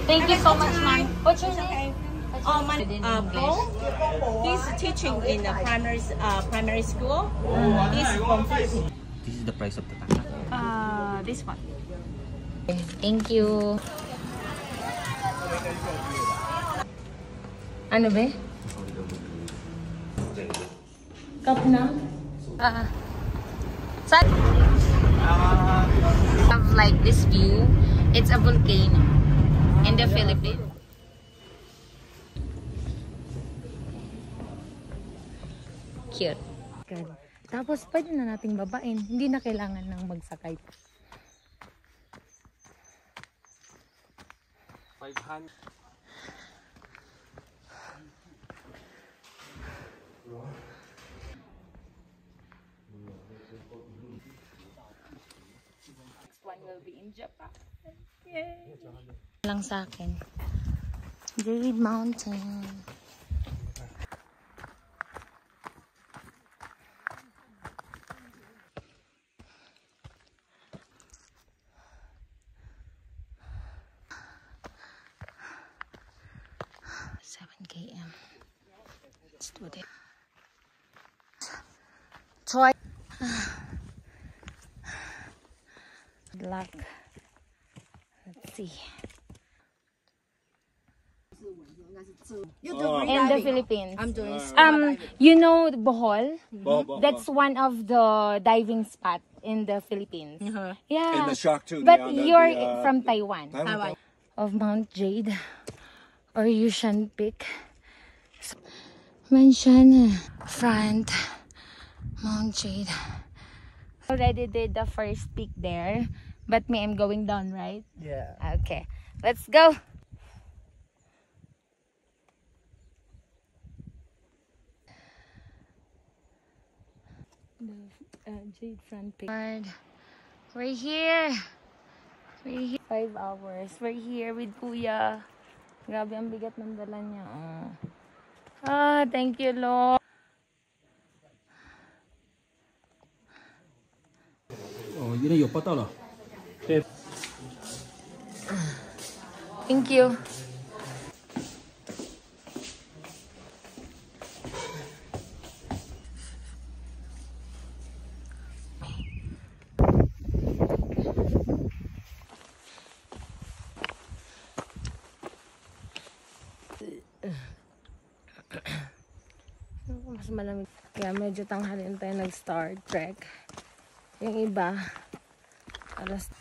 Thank you so much, ma'am. What's your name? Paul. He's teaching in the primary school. He's from Philippines. This is the price of the taka. This one. Thank you. Ano ba? Cup na? Have like this view. It's a volcano in the Philippines. Cute. Good. Tapos pwede na nating babain. Hindi na kailangan ng magsakay. 500. Next one will be in Japan. Yay! Lang sa akin. Jade Mountain. km. Let's do this. Try. Good luck. Let's see. In the Philippines. I'm doing you know Bohol? That's one of the diving spot in the Philippines. Yeah. And the shark too. But you're from Taiwan. Taiwan. Of Mount Jade or Yushan Peak. Mention front Mount Jade. Already did the first peak there, but me, I'm going down, right? Yeah. Okay, let's go. The Jade front peak. We're here. We're here. 5 hours. We're here with Kuya. Grabe ang bigat ng dala niya. Thank you, Lord. Oh, yun na yung pata lah. Thank you. Mas malamig. Kaya medyo tanghalian tayo nag-start trek. Yung iba, alas